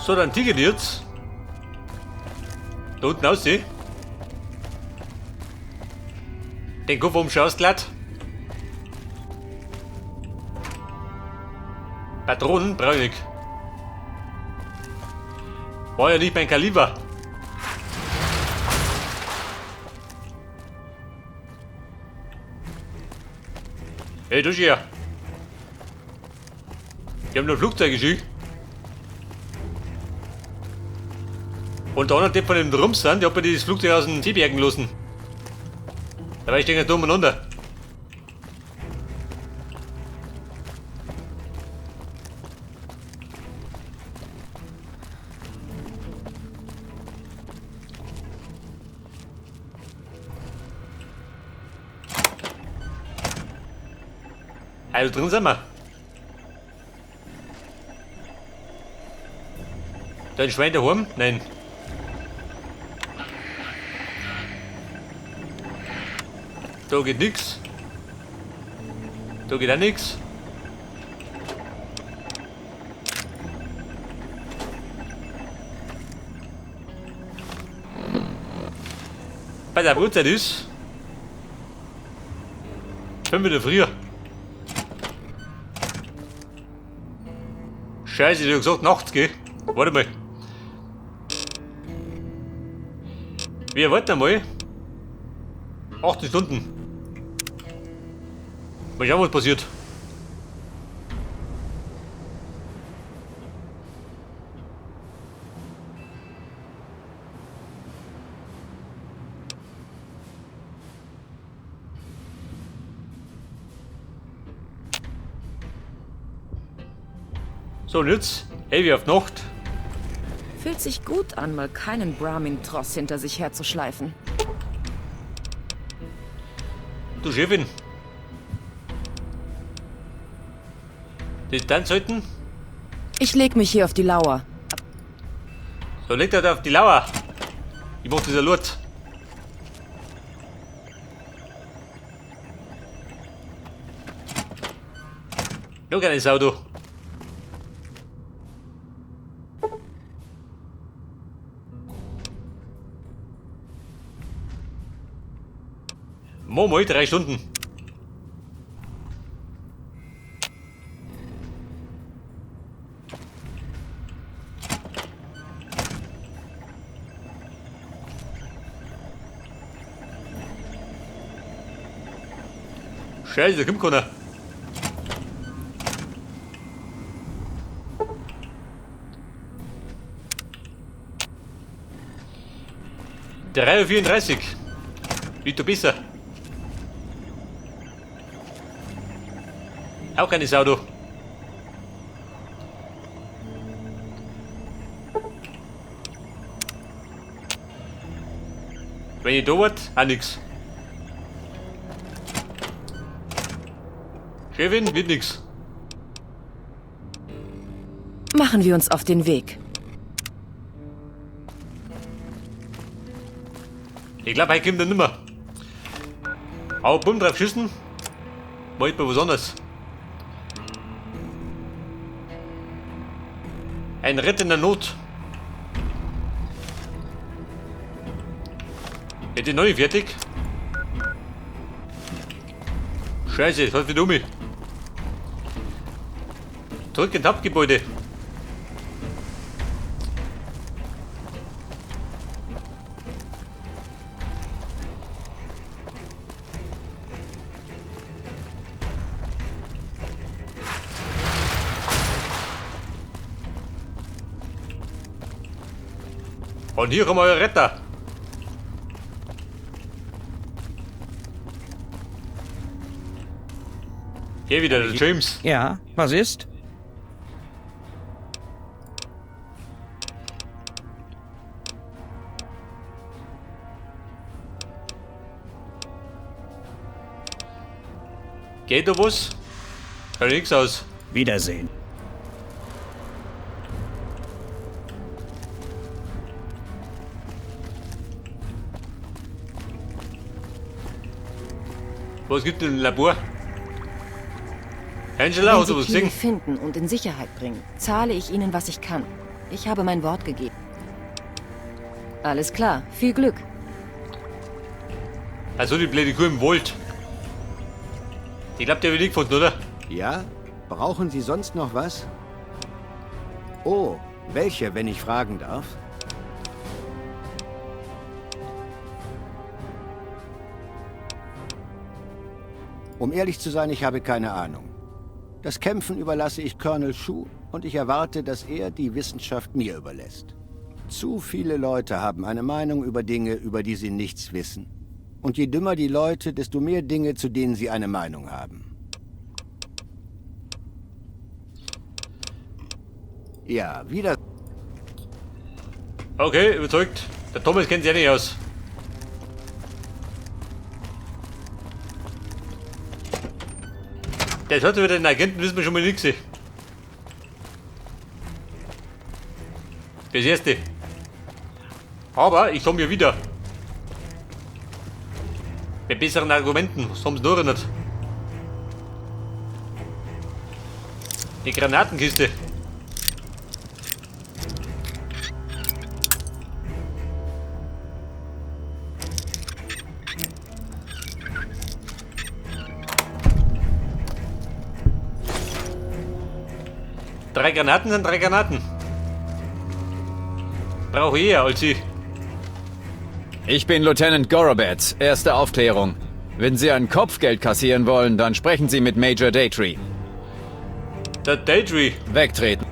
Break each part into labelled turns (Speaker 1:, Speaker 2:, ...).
Speaker 1: So, dann Ticket jetzt. Da unten aussehen. Den Kopf umschaust glatt. Patronen brauche ich nicht. War ja nicht mein Kaliber. Hey, du hier. Die haben nur Flugzeuge geschickt. Und der andere Typ von dem Drums sind, der hat mir das Flugzeug aus dem Seebergen gelassen. Da war ich denke dumm und unter. Also drin sind wir. Da ein Schwein daheim? Nein. Da geht nix. Da geht auch nix. Bei der Brotzeit ist 5 Minuten früher. Scheiße, du hast gesagt nachts, gell? Warte mal. Wir warten einmal. 18 Stunden. Mal schauen, was passiert. So, und jetzt Heavy auf Nacht.
Speaker 2: Fühlt sich gut an, mal keinen Brahmin-Tross hinter sich herzuschleifen.
Speaker 1: Du Chefin. Distanz halten.
Speaker 2: Ich leg mich hier auf die Lauer.
Speaker 1: So, leg dich auf die Lauer. Ich mach dieser Lurt. Noch keine Sau, du. Mal 3 Stunden. Scheiße, da kommt keiner. Der 3:34. Wie du besser. Auch keine Sau, du. Wenn ich da wart, auch nix. Chefin, wird nix.
Speaker 2: Machen wir uns auf den Weg.
Speaker 1: Ich glaube, heute kommt er nimmer. Aber bumm drauf schießen. Wollt mal was anderes. Ein Retter in der Not. Hätte ich noch nicht fertig? Scheiße, das hat wieder um mich. Zurück ins Hauptgebäude. Und hier kommen eure Retter. Geh wieder, der James.
Speaker 3: Ja, was ist?
Speaker 1: Geht da was? Schaut nix aus.
Speaker 3: Wiedersehen.
Speaker 1: Was gibt denn im Labor? Angela,
Speaker 2: Wenn
Speaker 1: hast du
Speaker 2: Sie
Speaker 1: was
Speaker 2: Kili
Speaker 1: gesehen?
Speaker 2: finden und in Sicherheit bringen, zahle ich Ihnen, was ich kann. Ich habe mein Wort gegeben. Alles klar, viel Glück.
Speaker 1: Also die blöde Kuh im Wald. Die glaubt, der will nicht gefunden, oder?
Speaker 3: Ja? Brauchen Sie sonst noch was? Oh, welche, wenn ich fragen darf? Um ehrlich zu sein, ich habe keine Ahnung. Das Kämpfen überlasse ich Colonel Shu und ich erwarte, dass er die Wissenschaft mir überlässt. Zu viele Leute haben eine Meinung über Dinge, über die sie nichts wissen. Und je dümmer die Leute, desto mehr Dinge, zu denen sie eine Meinung haben. Ja, wieder...
Speaker 1: Okay, überzeugt. Der Thomas kennt sich ja nicht aus. Der hat wieder den Agenten, wissen wir schon mal nichts. Das erste. Aber ich komme ja wieder. Mit besseren Argumenten, so haben sie noch nicht. Die Granatenkiste. Drei Granaten sind 3 Granaten. Brauche ich eher als sie.
Speaker 4: Ich bin Lieutenant Gorobet, erste Aufklärung. Wenn Sie ein Kopfgeld kassieren wollen, dann sprechen Sie mit Major Daytree.
Speaker 1: Der Daytree.
Speaker 4: Wegtreten.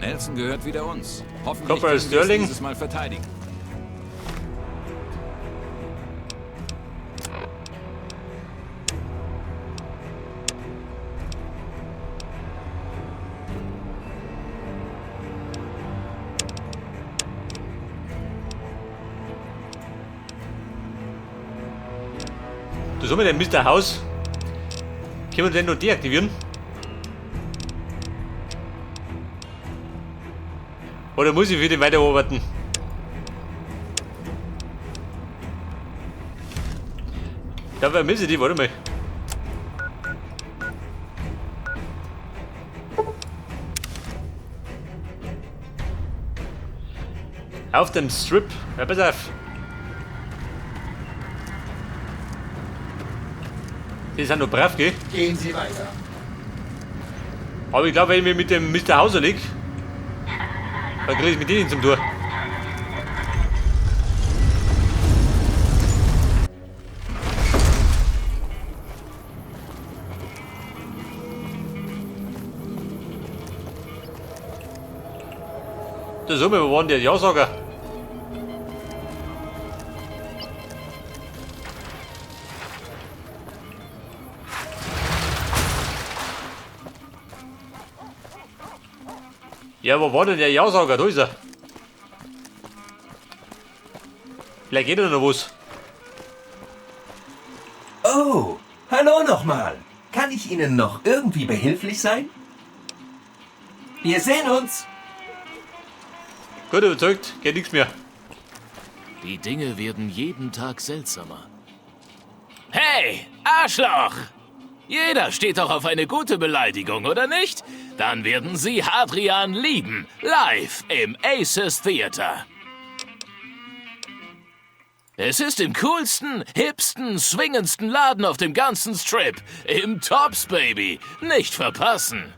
Speaker 5: Nelson gehört wieder uns. Hoffentlich
Speaker 1: Corporal
Speaker 5: können wir es
Speaker 1: Sterling.
Speaker 5: dieses Mal verteidigen.
Speaker 1: Du soll mir den Mr. House. Können wir den noch deaktivieren? Oder muss ich für den weiterarbeiten? Da vermisse ich die, warte mal. Auf dem Strip. Ja, pass auf. Die sind noch brav, gell?
Speaker 3: Gehen Sie weiter.
Speaker 1: Aber ich glaube, wenn ich mich mit dem Mr. Hauser leg, dann kriege ich mit denen zum Tor. Da sagen wir, wo waren die Ja-Sager? Ja, wo war denn der Ja-Sager? Da ist er. Vielleicht geht da noch was.
Speaker 6: Oh, hallo nochmal. Kann ich Ihnen noch irgendwie behilflich sein? Wir sehen uns.
Speaker 1: Gut überzeugt, geht nichts mehr.
Speaker 7: Die Dinge werden jeden Tag seltsamer. Hey, Arschloch! Jeder steht doch auf eine gute Beleidigung, oder nicht? Dann werden Sie Hadrian lieben. Live im Aces Theater. Es ist im coolsten, hipsten, swingendsten Laden auf dem ganzen Strip. Im Tops, Baby. Nicht verpassen.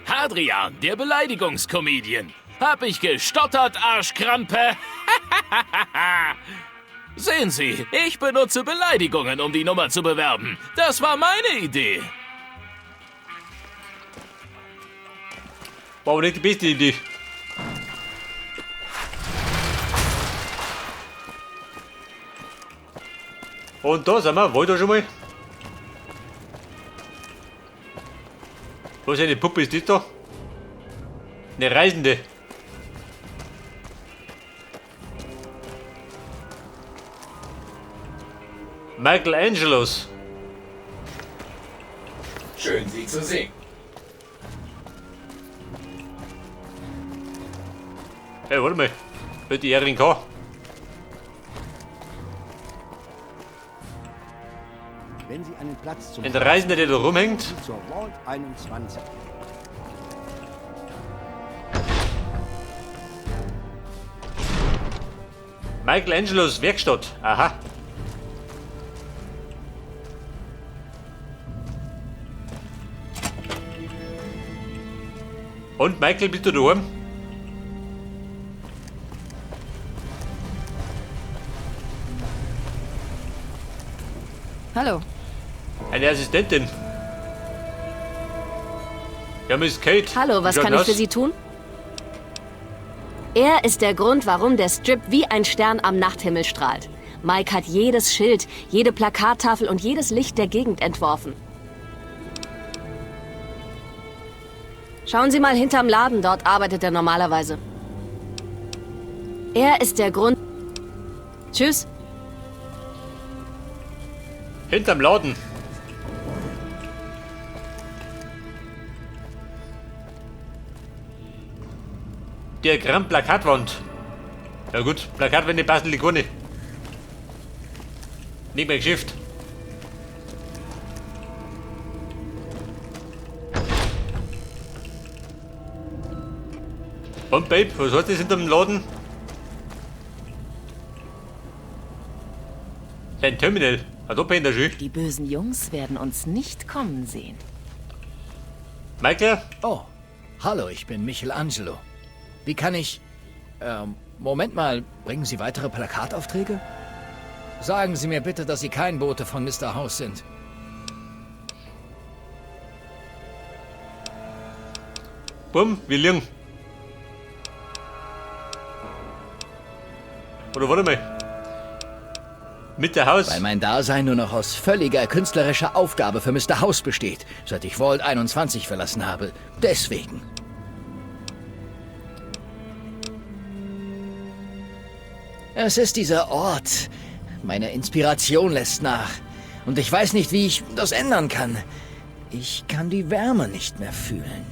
Speaker 7: Hadrian, der Beleidigungskomedian. Hab ich gestottert, Arschkrampe? Sehen Sie, ich benutze Beleidigungen, um die Nummer zu bewerben. Das war meine Idee.
Speaker 1: War aber nicht die beste Idee. Und da sind wir, wollt ihr schon mal? Was eine Puppe ist das da? Eine Reisende. Michelangelos.
Speaker 6: Schön, Sie zu sehen.
Speaker 1: Hey, warte mal. Wird die Jährigen K.
Speaker 3: Wenn Sie einen Platz zum
Speaker 1: Ein Reisender, der da rumhängt.
Speaker 3: zur Vault 21.
Speaker 1: Michelangelos Werkstatt. Aha. Und Michael, bist du daheim?
Speaker 2: Hallo.
Speaker 1: Eine Assistentin. Ja, Miss Kate.
Speaker 8: Hallo, was
Speaker 1: Wie schaut
Speaker 8: kann ich
Speaker 1: aus?
Speaker 8: für Sie tun? Er ist der Grund, warum der Strip wie ein Stern am Nachthimmel strahlt. Mike hat jedes Schild, jede Plakattafel und jedes Licht der Gegend entworfen. Schauen Sie mal hinterm Laden, dort arbeitet er normalerweise. Er ist der Grund... Tschüss.
Speaker 1: Hinterm Laden. Diagramm Plakatwand. Ja gut, Plakatwände passen die gar nicht. Nicht mehr Geschäft. Und Babe, was hat das hinterm Laden? Sein Terminal. Hat ob in der Schule.
Speaker 2: Die bösen Jungs werden uns nicht kommen sehen.
Speaker 1: Michael?
Speaker 9: Oh, hallo, ich bin Michelangelo. Wie kann ich... Moment mal, bringen Sie weitere Plakataufträge? Sagen Sie mir bitte, dass Sie kein Bote von Mr. House sind.
Speaker 1: Bumm, wie lang? Oder warte mal. Mit der Haus.
Speaker 9: Weil mein Dasein nur noch aus völliger künstlerischer Aufgabe für Mr. House besteht, seit ich Vault 21 verlassen habe. Deswegen. Es ist dieser Ort. Meine Inspiration lässt nach. Und ich weiß nicht, wie ich das ändern kann. Ich kann die Wärme nicht mehr fühlen.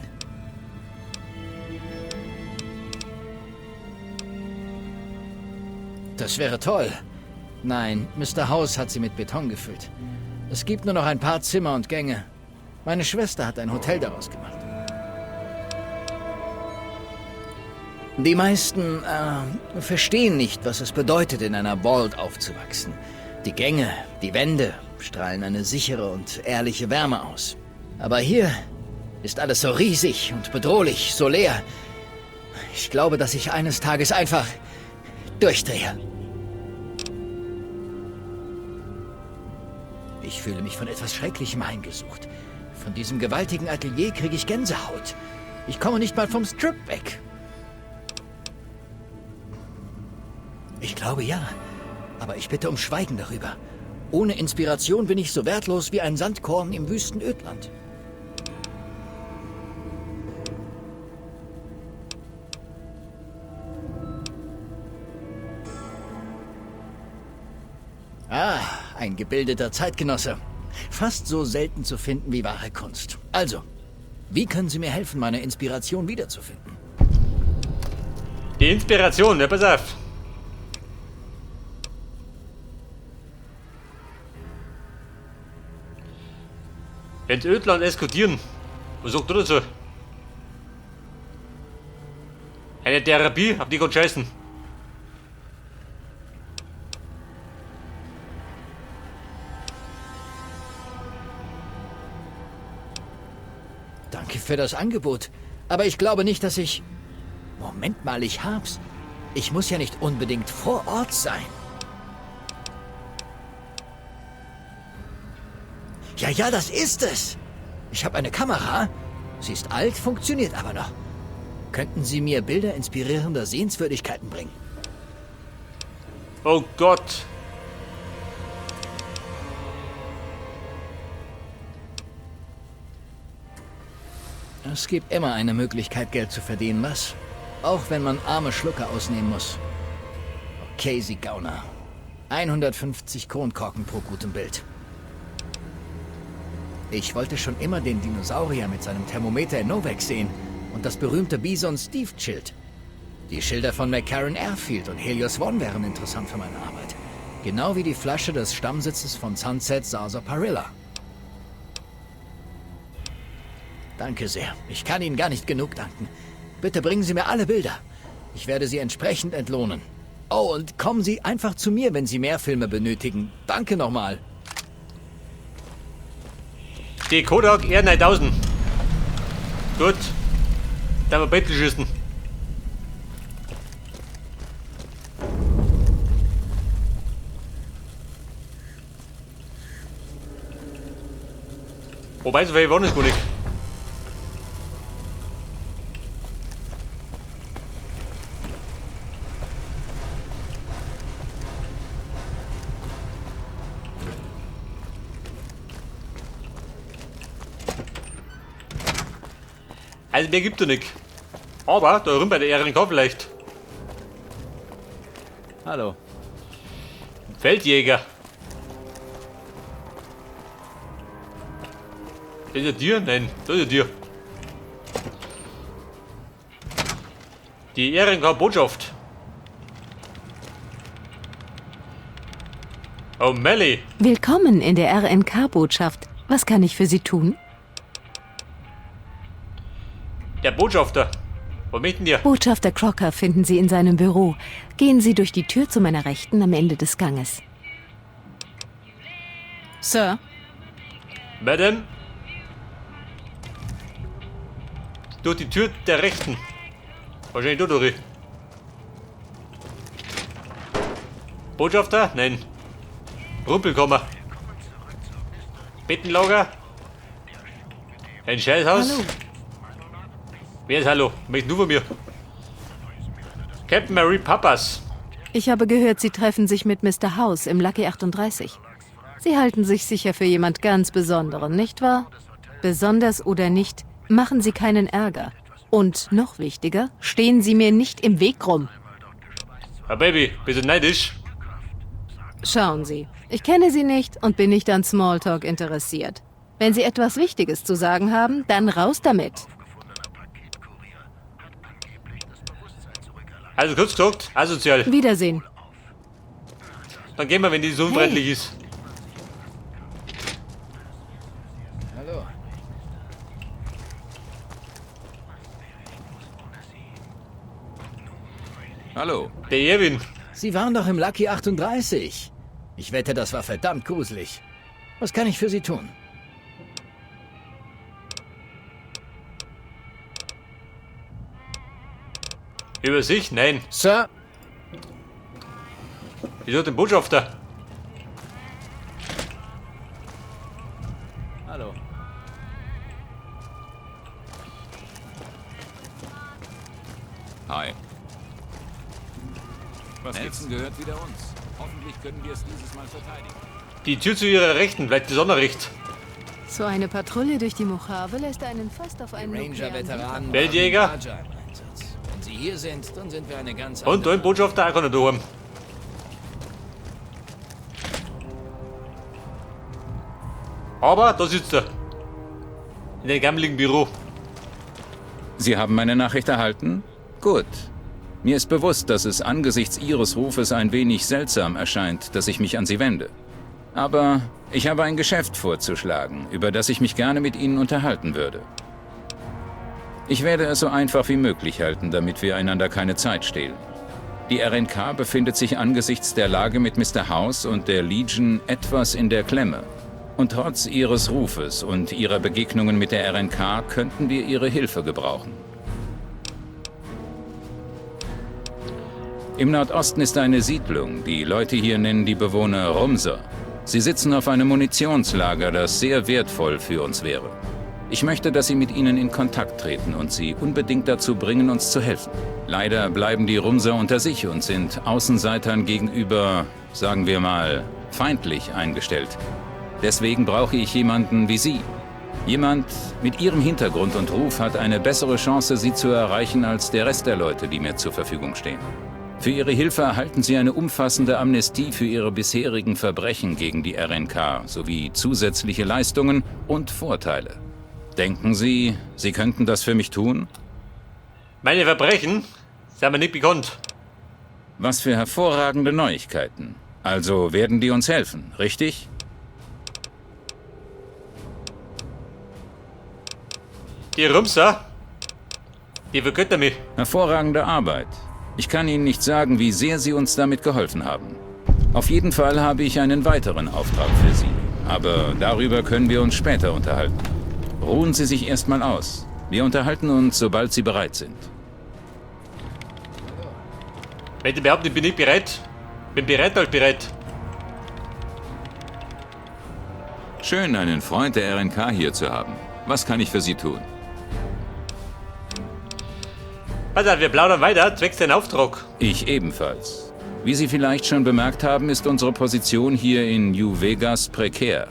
Speaker 9: Das wäre toll. Nein, Mr. House hat sie mit Beton gefüllt. Es gibt nur noch ein paar Zimmer und Gänge. Meine Schwester hat ein Hotel daraus gemacht. Die meisten verstehen nicht, was es bedeutet, in einer Vault aufzuwachsen. Die Gänge, die Wände strahlen eine sichere und ehrliche Wärme aus. Aber hier ist alles so riesig und bedrohlich, so leer. Ich glaube, dass ich eines Tages einfach durchdrehe. Ich fühle mich von etwas Schrecklichem heimgesucht. Von diesem gewaltigen Atelier kriege ich Gänsehaut. Ich komme nicht mal vom Strip weg. Ich glaube ja, aber ich bitte um Schweigen darüber. Ohne Inspiration bin ich so wertlos wie ein Sandkorn im Wüstenödland. Ah, ein gebildeter Zeitgenosse. Fast so selten zu finden wie wahre Kunst. Also, wie können Sie mir helfen, meine Inspiration wiederzufinden?
Speaker 1: Die Inspiration, ja, pass auf. Ins Ödland eskortieren. Was sagt du dazu? Eine Therapie, auf die Gott scheißen.
Speaker 9: Danke für das Angebot. Aber ich glaube nicht, dass ich... Moment mal, ich hab's. Ich muss ja nicht unbedingt vor Ort sein. Ja, das ist es. Ich habe eine Kamera. Sie ist alt, funktioniert aber noch. Könnten Sie mir Bilder inspirierender Sehenswürdigkeiten bringen?
Speaker 1: Oh Gott.
Speaker 9: Es gibt immer eine Möglichkeit, Geld zu verdienen, was? Auch wenn man arme Schlucker ausnehmen muss. Okay, Sie Gauner. 150 Kronkorken pro gutem Bild. Ich wollte schon immer den Dinosaurier mit seinem Thermometer in Novak sehen und das berühmte Bison-Steve-Schild. Die Schilder von McCarran Airfield und Helios One wären interessant für meine Arbeit. Genau wie die Flasche des Stammsitzes von Sunset Sarsaparilla. Danke sehr. Ich kann Ihnen gar nicht genug danken. Bitte bringen Sie mir alle Bilder. Ich werde Sie entsprechend entlohnen. Oh, und kommen Sie einfach zu mir, wenn Sie mehr Filme benötigen. Danke nochmal.
Speaker 1: Die Kodak R9000. Gut. Da haben wir Bettel schießen. Wobei, so viel waren es gar nicht. Also mehr gibt er nicht. Aber da rum bei der RNK vielleicht.
Speaker 4: Hallo.
Speaker 1: Feldjäger. Das ist ein Tier? Nein, das ist ein Tier. Die RNK-Botschaft. Oh, Melly.
Speaker 10: Willkommen in der RNK-Botschaft. Was kann ich für Sie tun?
Speaker 1: Der Botschafter. Wo möchten wir?
Speaker 10: Botschafter Crocker finden Sie in seinem Büro. Gehen Sie durch die Tür zu meiner Rechten am Ende des Ganges. Sir?
Speaker 1: Madame? Durch die Tür der Rechten. Wahrscheinlich da durch. Botschafter? Nein. Rumpelkammer. Bettenlager? Ein Scheißhaus?
Speaker 10: Hallo.
Speaker 1: Wer ist hallo? Möchtest du von mir? Captain Mary Papas.
Speaker 10: Ich habe gehört, Sie treffen sich mit Mr. House im Lucky 38. Sie halten sich sicher für jemand ganz Besonderen, nicht wahr? Besonders oder nicht, machen Sie keinen Ärger. Und noch wichtiger, stehen Sie mir nicht im Weg rum.
Speaker 1: Ah, Baby, bist du neidisch?
Speaker 10: Schauen Sie, ich kenne Sie nicht und bin nicht an Smalltalk interessiert. Wenn Sie etwas Wichtiges zu sagen haben, dann raus damit.
Speaker 1: Also kurz gesagt, asozial.
Speaker 10: Wiedersehen.
Speaker 1: Dann gehen wir, wenn die so unfreundlich ist.
Speaker 9: Hallo.
Speaker 5: Hallo.
Speaker 1: Der Erwin.
Speaker 9: Sie waren doch im Lucky 38. Ich wette, das war verdammt gruselig. Was kann ich für Sie tun?
Speaker 1: Über sich? Nein.
Speaker 9: Sir?
Speaker 1: Wieso den Botschafter?
Speaker 4: Hallo.
Speaker 5: Hi. Was Nelson gehört wieder uns. Hoffentlich können wir es dieses Mal verteidigen.
Speaker 1: Die Tür zu ihrer Rechten, bleibt die Sonnenrecht.
Speaker 10: So eine Patrouille durch die Mojave lässt einen fast auf einen
Speaker 9: Ranger-Veteranen.
Speaker 1: Feldjäger.
Speaker 9: waren im Einsatz. Wenn Sie hier sind, dann sind wir eine ganz
Speaker 1: Und da ein Botschafter auch noch da haben. Aber da sitzt er. In dem gammeligen Büro.
Speaker 5: Sie haben meine Nachricht erhalten? Gut. Mir ist bewusst, dass es angesichts Ihres Rufes ein wenig seltsam erscheint, dass ich mich an Sie wende. Aber ich habe ein Geschäft vorzuschlagen, über das ich mich gerne mit Ihnen unterhalten würde. Ich werde es so einfach wie möglich halten, damit wir einander keine Zeit stehlen. Die RNK befindet sich angesichts der Lage mit Mr. House und der Legion etwas in der Klemme. Und trotz Ihres Rufes und Ihrer Begegnungen mit der RNK könnten wir Ihre Hilfe gebrauchen. Im Nordosten ist eine Siedlung, die Leute hier nennen die Bewohner Rumser. Sie sitzen auf einem Munitionslager, das sehr wertvoll für uns wäre. Ich möchte, dass Sie mit ihnen in Kontakt treten und sie unbedingt dazu bringen, uns zu helfen. Leider bleiben die Rumser unter sich und sind Außenseitern gegenüber, sagen wir mal, feindlich eingestellt. Deswegen brauche ich jemanden wie Sie. Jemand mit Ihrem Hintergrund und Ruf hat eine bessere Chance, Sie zu erreichen, als der Rest der Leute, die mir zur Verfügung stehen. Für Ihre Hilfe erhalten Sie eine umfassende Amnestie für Ihre bisherigen Verbrechen gegen die RNK sowie zusätzliche Leistungen und Vorteile. Denken Sie, Sie könnten das für mich tun?
Speaker 1: Meine Verbrechen sind mir nicht bekannt.
Speaker 5: Was für hervorragende Neuigkeiten. Also werden die uns helfen, richtig?
Speaker 1: Die Rumser, die vergöttern mich.
Speaker 5: Hervorragende Arbeit. Ich kann Ihnen nicht sagen, wie sehr Sie uns damit geholfen haben. Auf jeden Fall habe ich einen weiteren Auftrag für Sie. Aber darüber können wir uns später unterhalten. Ruhen Sie sich erstmal aus. Wir unterhalten uns, sobald Sie bereit sind.
Speaker 1: Wenn du behauptest, ich bin nicht bereit, bin bereit als bereit.
Speaker 5: Schön, einen Freund der RNK hier zu haben. Was kann ich für Sie tun?
Speaker 1: Also, wir plaudern weiter, zwecks deinen Auftrag.
Speaker 5: Ich ebenfalls. Wie Sie vielleicht schon bemerkt haben, ist unsere Position hier in New Vegas prekär.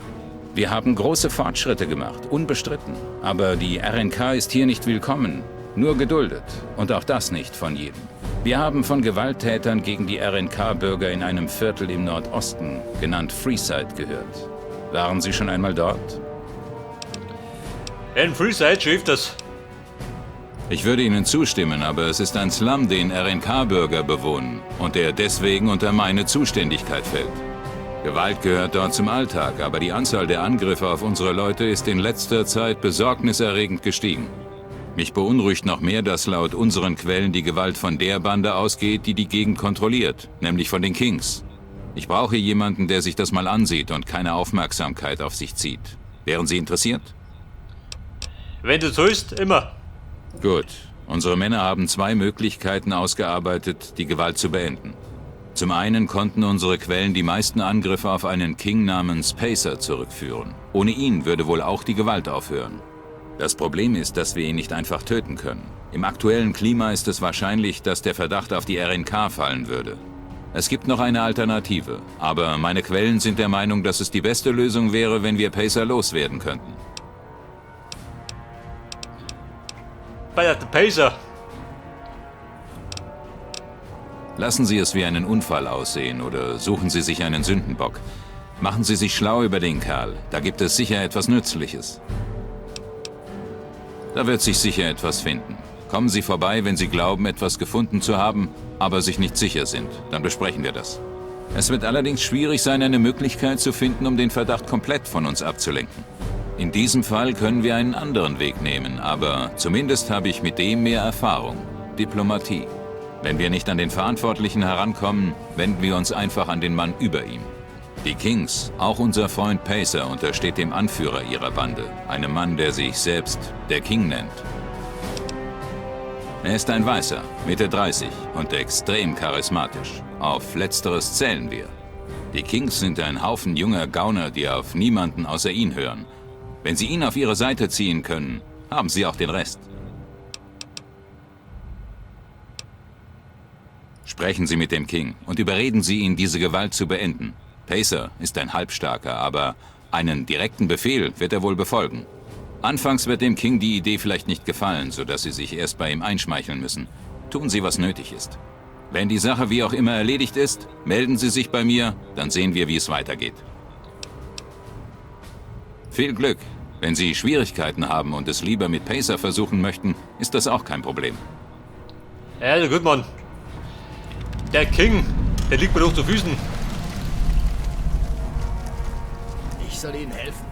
Speaker 5: Wir haben große Fortschritte gemacht, unbestritten. Aber die RNK ist hier nicht willkommen, nur geduldet. Und auch das nicht von jedem. Wir haben von Gewalttätern gegen die RNK-Bürger in einem Viertel im Nordosten, genannt Freeside, gehört. Waren Sie schon einmal dort?
Speaker 1: In Freeside schrieb das.
Speaker 5: Ich würde Ihnen zustimmen, aber es ist ein Slum, den RNK-Bürger bewohnen und der deswegen unter meine Zuständigkeit fällt. Gewalt gehört dort zum Alltag, aber die Anzahl der Angriffe auf unsere Leute ist in letzter Zeit besorgniserregend gestiegen. Mich beunruhigt noch mehr, dass laut unseren Quellen die Gewalt von der Bande ausgeht, die die Gegend kontrolliert, nämlich von den Kings. Ich brauche jemanden, der sich das mal ansieht und keine Aufmerksamkeit auf sich zieht. Wären Sie interessiert?
Speaker 1: Wenn du sollst, immer.
Speaker 5: Gut. Unsere Männer haben 2 Möglichkeiten ausgearbeitet, die Gewalt zu beenden. Zum einen konnten unsere Quellen die meisten Angriffe auf einen King namens Pacer zurückführen. Ohne ihn würde wohl auch die Gewalt aufhören. Das Problem ist, dass wir ihn nicht einfach töten können. Im aktuellen Klima ist es wahrscheinlich, dass der Verdacht auf die RNK fallen würde. Es gibt noch eine Alternative, aber meine Quellen sind der Meinung, dass es die beste Lösung wäre, wenn wir Pacer loswerden könnten.
Speaker 1: Bei der Pacer.
Speaker 5: Lassen Sie es wie einen Unfall aussehen oder suchen Sie sich einen Sündenbock. Machen Sie sich schlau über den Kerl, da gibt es sicher etwas Nützliches. Da wird sich sicher etwas finden. Kommen Sie vorbei, wenn Sie glauben, etwas gefunden zu haben, aber sich nicht sicher sind. Dann besprechen wir das. Es wird allerdings schwierig sein, eine Möglichkeit zu finden, um den Verdacht komplett von uns abzulenken. In diesem Fall können wir einen anderen Weg nehmen, aber zumindest habe ich mit dem mehr Erfahrung. Diplomatie. Wenn wir nicht an den Verantwortlichen herankommen, wenden wir uns einfach an den Mann über ihm. Die Kings, auch unser Freund Pacer, untersteht dem Anführer ihrer Bande, einem Mann, der sich selbst der King nennt. Er ist ein Weißer, Mitte 30 und extrem charismatisch. Auf Letzteres zählen wir. Die Kings sind ein Haufen junger Gauner, die auf niemanden außer ihn hören. Wenn Sie ihn auf Ihre Seite ziehen können, haben Sie auch den Rest. Sprechen Sie mit dem King und überreden Sie ihn, diese Gewalt zu beenden. Pacer ist ein Halbstarker, aber einen direkten Befehl wird er wohl befolgen. Anfangs wird dem King die Idee vielleicht nicht gefallen, sodass Sie sich erst bei ihm einschmeicheln müssen. Tun Sie, was nötig ist. Wenn die Sache wie auch immer erledigt ist, melden Sie sich bei mir, dann sehen wir, wie es weitergeht. Viel Glück. Wenn Sie Schwierigkeiten haben und es lieber mit Pacer versuchen möchten, ist das auch kein Problem.
Speaker 1: Ja, gut, Mann. Der King, der liegt mir doch zu Füßen.
Speaker 9: Ich soll Ihnen helfen.